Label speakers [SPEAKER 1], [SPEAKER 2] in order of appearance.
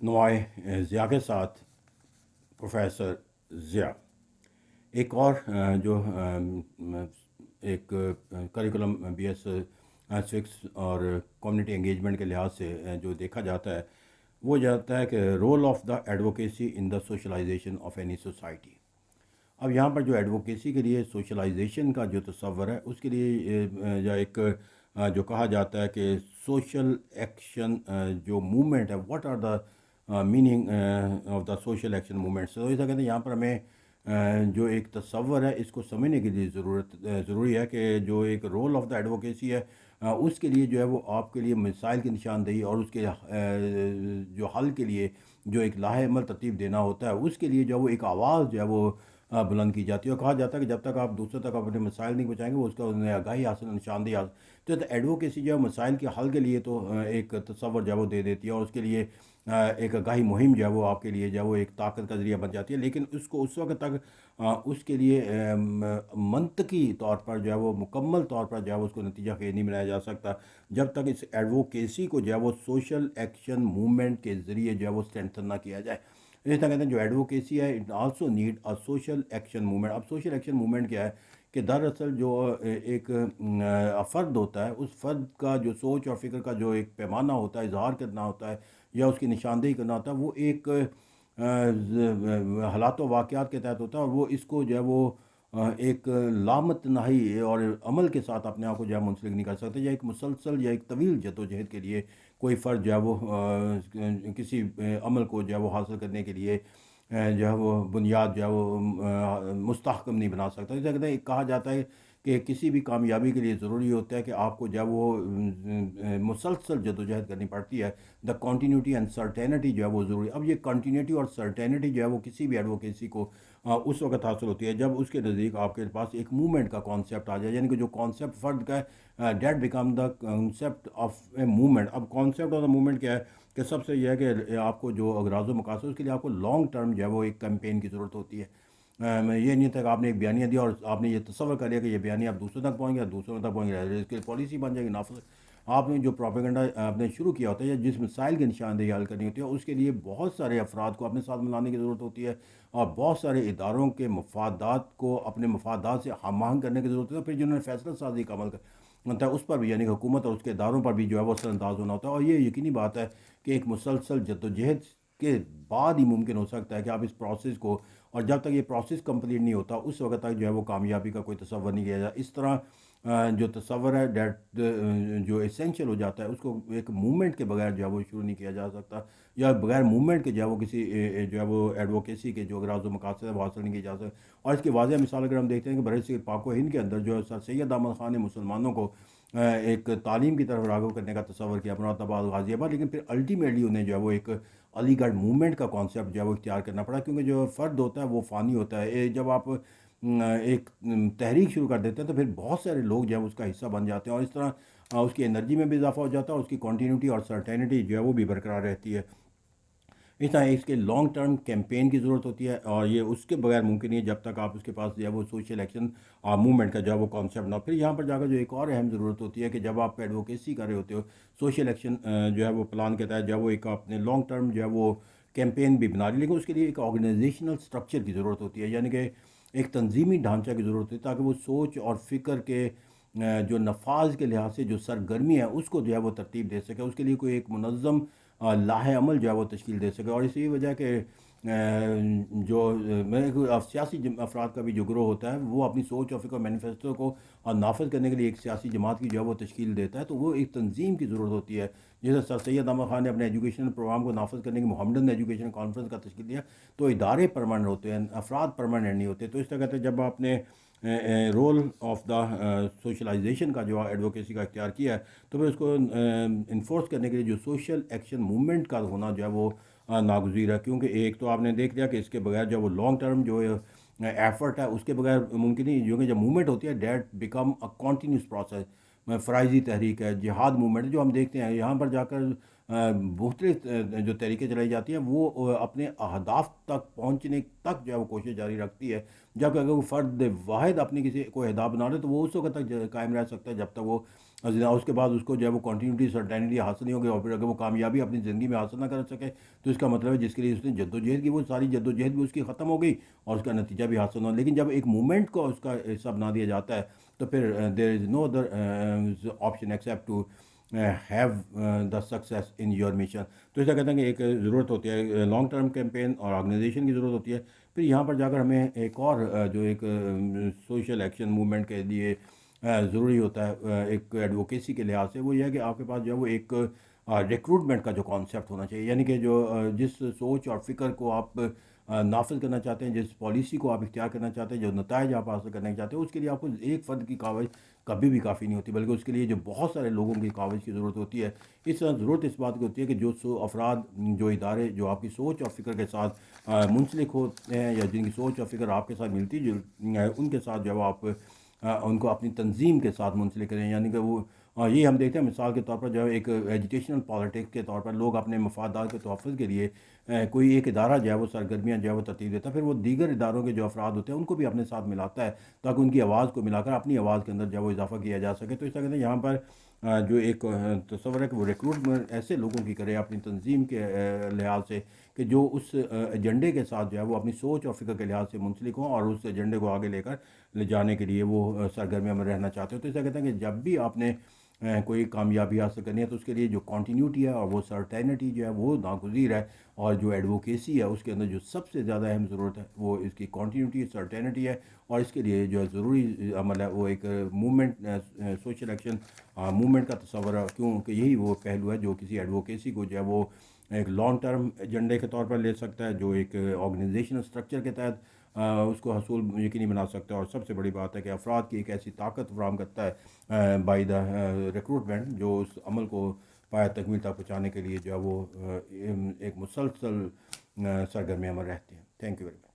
[SPEAKER 1] نوائے ضیاء کے ساتھ پروفیسر ضیاء ایک اور جو ایک کریکولم بی ایس سکس اور کمیونٹی انگیجمنٹ کے لحاظ سے جو دیکھا جاتا ہے وہ جاتا ہے کہ role of the advocacy in the socialization of any society. اب یہاں پر جو ایڈوکیسی کے لیے سوشلائزیشن کا جو تصور ہے اس کے لیے یا ایک جو کہا جاتا ہے کہ سوشل ایکشن جو موومنٹ ہے، what are the meaning of the social action movements. تو ایسا کہتے ہیں یہاں پر ہمیں جو ایک تصور ہے اس کو سمجھنے کے لیے ضروری ہے کہ جو ایک رول آف دا ایڈوکیسی ہے اس کے لیے جو ہے وہ آپ کے لیے مسائل کی نشاندہی اور اس کے جو حل کے لیے جو ایک لاہ عمل ترتیب دینا ہوتا ہے اس کے لیے جو وہ ایک آواز جو ہے وہ بلند کی جاتی ہے. اور کہا جاتا ہے کہ جب تک آپ دوسروں تک اپنے مسائل نہیں پہنچائیں گے وہ اس کا انہیں آگاہی حاصل، نشاندہی حاصل. تو ایڈوکیسی جو ہے مسائل کے حل کے لیے تو ایک تصور جو ہے وہ دے دیتی ہے اور اس کے لیے ایک آگاہی مہم جو ہے وہ آپ کے لیے جو ہے وہ ایک طاقت کا ذریعہ بن جاتی ہے. لیکن اس کو اس وقت تک اس کے لیے منطقی طور پر جو ہے وہ مکمل طور پر جو ہے وہ اس کو نتیجہ خیز نہیں بنایا جا سکتا جب تک اس ایڈوکیسی کو جو ہے وہ سوشل ایکشن موومنٹ کے ذریعے جو ہے وہ اسٹرینتھن نہ کیا جائے. اس طرح کہتے ہیں جو ایڈوکیسی ہے it also need a social action movement. اب سوشل ایکشن موومنٹ کیا ہے کہ دراصل جو ایک فرد ہوتا ہے اس فرد کا جو سوچ اور فکر کا جو ایک پیمانہ ہوتا ہے، اظہار کرنا ہوتا ہے یا اس کی نشاندہی کرنا ہوتا ہے، وہ ایک حالات و واقعات کے تحت ہوتا ہے اور وہ اس کو جو ہے وہ ایک لامتناہی اور عمل کے ساتھ اپنے آپ کو جو ہے منسلک نہیں کر سکتے. یا ایک مسلسل یا ایک طویل جدوجہد کے لیے کوئی فرد جو ہے وہ کسی عمل کو جو ہے وہ حاصل کرنے کے لیے جو ہے وہ بنیاد جو ہے وہ مستحکم نہیں بنا سکتا. جیسے کہتے ہیں کہا جاتا ہے کہ کسی بھی کامیابی کے لیے ضروری ہوتا ہے کہ آپ کو جو ہے وہ مسلسل جدوجہد کرنی پڑتی ہے. دا کنٹینیوٹی اینڈ سرٹینٹی جو ہے وہ ضروری. اب یہ کنٹینیوٹی اور سرٹینٹی جو ہے وہ کسی بھی ایڈوکیسی کو اس وقت حاصل ہوتی ہے جب اس کے نزدیک آپ کے پاس ایک موومنٹ کا کانسیپٹ آ جائے. یعنی کہ جو کانسیپٹ فرد کا ہے that become the concept of a movement. اب کانسیپٹ آف دا موومنٹ کیا ہے کہ سب سے یہ ہے کہ آپ کو جو اغراض و مقاصد اس کے لیے آپ کو لانگ ٹرم جو ہے وہ ایک کیمپین کی ضرورت ہوتی ہے. یہ نہیں تھا کہ آپ نے ایک بیانیہ دیا اور آپ نے یہ تصور کر لیا کہ یہ بیانیہ آپ دوسروں تک پہنچ گیا، دوسروں تک پہنچ گیا، اس کی پالیسی بن جائے گی نافذ. آپ نے جو پروپیگنڈا آپ نے شروع کیا ہوتا ہے یا جس مسائل کی نشاندہی حل کرنی ہوتی ہے اس کے لیے بہت سارے افراد کو اپنے ساتھ ملانے کی ضرورت ہوتی ہے اور بہت سارے اداروں کے مفادات کو اپنے مفادات سے ہم آہنگ کرنے کی ضرورت ہوتی ہے. پھر جنہوں نے فیصلہ سازی کا عمل ہوتا ہے اس پر بھی، یعنی کہ حکومت اور اس کے اداروں پر بھی جو ہے وہ اثر انداز ہونا ہوتا ہے. اور یہ یقینی بات ہے کہ ایک مسلسل جدوجہد کے بعد ہی ممکن ہو سکتا ہے کہ آپ اس پروسیس کو، اور جب تک یہ پروسیس کمپلیٹ نہیں ہوتا اس وقت تک جو ہے وہ کامیابی کا کوئی تصور نہیں کیا جاتا. اس طرح جو تصور ہے ڈیٹ جو اسینشیل ہو جاتا ہے اس کو ایک موومنٹ کے بغیر جو ہے وہ شروع نہیں کیا جا سکتا یا بغیر موومنٹ کے جو ہے وہ کسی جو ہے وہ ایڈوکیسی کے جو اغراض و مقاصد ہے وہ حاصل نہیں کیا جا سکتا. اور اس کی واضح مثال اگر ہم دیکھتے ہیں کہ برصغیر صغیر پاک و ہند کے اندر جو ہے سر سید احمد خان نے مسلمانوں کو ایک تعلیم کی طرف راغب کرنے کا تصور کیا، مراد آباد، غازی آباد، لیکن پھر الٹیمیٹلی انہیں جو ہے وہ ایک علی گڑھ موومنٹ کا کانسیپٹ جو ہے وہ اختیار کرنا پڑا کیونکہ جو فرد ہوتا ہے وہ فانی ہوتا ہے. جب آپ ایک تحریک شروع کر دیتے ہیں تو پھر بہت سارے لوگ جو ہے اس کا حصہ بن جاتے ہیں اور اس طرح اس کی انرجی میں بھی اضافہ ہو جاتا ہے اور اس کی کنٹینیوٹی اور سرٹینٹی جو ہے وہ بھی برقرار رہتی ہے. اس طرح اس کے لانگ ٹرم کیمپین کی ضرورت ہوتی ہے اور یہ اس کے بغیر ممکن نہیں ہے جب تک آپ اس کے پاس جو ہے وہ سوشل ایکشن موومنٹ کا جو ہے وہ کانسیپٹ نہ. پھر یہاں پر جا کر جو ایک اور اہم ضرورت ہوتی ہے کہ جب آپ ایڈوکیسی کر رہے ہوتے ہو سوشل ایکشن جو ہے وہ پلان کے تحت جو ہے وہ ایک اپنے لانگ ٹرم جو ہے وہ کیمپین بھی بنا لی، لیکن اس کے لیے ایک آرگنائزیشنل سٹرکچر کی ضرورت ہوتی ہے. یعنی کہ ایک تنظیمی ڈھانچہ کی ضرورت ہوتی ہے تاکہ وہ سوچ اور فکر کے جو نفاذ کے لحاظ سے جو سرگرمی ہے اس کو جو ہے وہ ترتیب دے سکے، اس کے لیے کوئی ایک منظم لاہ عمل جو ہے وہ تشکیل دے سکے. اور اسی وجہ کہ جو سیاسی افراد کا بھی جو گروہ ہوتا ہے وہ اپنی سوچ اور فکر مینیفیسٹو کو نافذ کرنے کے لیے ایک سیاسی جماعت کی جو ہے وہ تشکیل دیتا ہے، تو وہ ایک تنظیم کی ضرورت ہوتی ہے. جیسے سر سید احمد خان نے اپنے ایجوکیشن پروگرام کو نافذ کرنے کی محمدن ایجوکیشن کانفرنس کا تشکیل دیا، تو ادارے پرماننٹ ہوتے ہیں، افراد پرماننٹ نہیں ہوتے. تو اس طرح کہتے ہیں جب آپ نے رول آف دا سوشلائزیشن کا جو ایڈوکیسی کا اختیار کیا ہے تو پھر اس کو انفورس کرنے کے لیے جو سوشل ایکشن موومنٹ کا ہونا جو ہے وہ ناگزیر ہے. کیونکہ ایک تو آپ نے دیکھ لیا کہ اس کے بغیر جو وہ لانگ ٹرم جو ایفرٹ ہے اس کے بغیر ممکن نہیں، جو کہ جب موومنٹ ہوتی ہے that become a continuous process. فرائضی تحریک ہے، جہاد موومنٹ جو ہم دیکھتے ہیں یہاں پر جا کر مختلف جو تحریکیں چلائی جاتی ہیں وہ اپنے اہداف تک پہنچنے تک جو ہے وہ کوشش جاری رکھتی ہے. جبکہ اگر وہ فرد واحد اپنی کسی کو اہداف بنا لے تو وہ اس وقت تک قائم رہ سکتا ہے جب تک وہ اس کے بعد اس کو جو ہے وہ کنٹینیوٹی سرٹینٹی حاصل نہیں ہوگی، اور پھر اگر وہ کامیابی اپنی زندگی میں حاصل نہ کر سکے تو اس کا مطلب ہے جس کے لیے اس نے جد و جہد کی وہ ساری جد و جہد بھی اس کی ختم ہو گئی اور اس کا نتیجہ بھی حاصل نہ ہو۔ لیکن جب ایک مومنٹ کو اس کا حصہ بنا دیا جاتا ہے تو پھر there is no other option except to have the success in your mission. تو ایسا کہتے ہیں کہ ایک ضرورت ہوتی ہے لانگ ٹرم کیمپین اور آرگنائزیشن کی ضرورت ہوتی ہے۔ پھر یہاں پر جا کر ہمیں ایک اور جو ایک سوشل ایکشن موومنٹ کے لیے ضروری ہوتا ہے ایک ایڈوکیسی کے لحاظ سے، وہ یہ ہے کہ آپ کے پاس جو ہے وہ ایک ریکروٹمنٹ کا جو کانسیپٹ ہونا چاہیے، یعنی کہ جو جس سوچ اور فکر کو آپ نافذ کرنا چاہتے ہیں، جس پالیسی کو آپ اختیار کرنا چاہتے ہیں، جو نتائج آپ حاصل کرنا چاہتے ہیں، اس کے لیے آپ کو ایک فرد کی کاوش کبھی بھی کافی نہیں ہوتی، بلکہ اس کے لیے جو بہت سارے لوگوں کی کاوش کی ضرورت ہوتی ہے۔ اس طرح ضرورت اس بات کی ہوتی ہے کہ جو افراد، جو ادارے جو آپ کی سوچ اور فکر کے ساتھ منسلک ہوتے ہیں، یا جن کی سوچ اور فکر آپ کے ساتھ ملتی جلتی ہے، ان کے ساتھ جو ہے وہ آپ ان کو اپنی تنظیم کے ساتھ منسلک کریں، یعنی کہ وہ یہ ہم دیکھتے ہیں مثال کے طور پر جو ہے ایک ایجوکیشنل پالیٹکس کے طور پر لوگ اپنے مفادات کے تحفظ کے لیے کوئی ایک ادارہ جو ہے وہ سرگرمیاں جو ہے وہ ترتیب دیتا ہے، پھر وہ دیگر اداروں کے جو افراد ہوتے ہیں ان کو بھی اپنے ساتھ ملاتا ہے تاکہ ان کی آواز کو ملا کر اپنی آواز کے اندر جو ہے وہ اضافہ کیا جا سکے۔ تو اس طرح کہتے ہیں یہاں پر جو ایک تصور ہے کہ وہ ریکروٹمنٹ ایسے لوگوں کی کرے اپنی تنظیم کے لحاظ سے کہ جو اس ایجنڈے کے ساتھ جو ہے وہ اپنی سوچ اور فکر کے لحاظ سے منسلک ہوں اور اس ایجنڈے کو آگے لے جانے کے لیے وہ سرگرمیوں میں رہنا چاہتے ہو۔ تو ایسا کہتے ہیں کہ جب بھی آپ نے کوئی کامیابی حاصل کرنی ہے تو اس کے لیے جو کانٹینیوٹی ہے اور وہ سرٹینٹی جو ہے وہ ناگزیر ہے، اور جو ایڈوکیسی ہے اس کے اندر جو سب سے زیادہ اہم ضرورت ہے وہ اس کی کانٹینیوٹی سرٹینٹی ہے، اور اس کے لیے جو ہے ضروری عمل ہے وہ ایک موومنٹ، سوشل ایکشن موومنٹ کا تصور ہے، کیونکہ یہی وہ پہلو ہے جو کسی ایڈوکیسی کو جو ہے وہ ایک لانگ ٹرم ایجنڈے کے طور پر لے سکتا ہے، جو ایک آرگنائزیشنل اسٹرکچر کے تحت اس کو حصول یقینی بنا سکتا ہے، اور سب سے بڑی بات ہے کہ افراد کی ایک ایسی طاقت فراہم کرتا ہے بائی دا ریکروٹمنٹ، جو اس عمل کو پایہ تکمیل تک پہنچانے کے لیے جو ہے وہ ایک مسلسل سرگرمیاں میں رہتے ہیں۔ Thank you very much.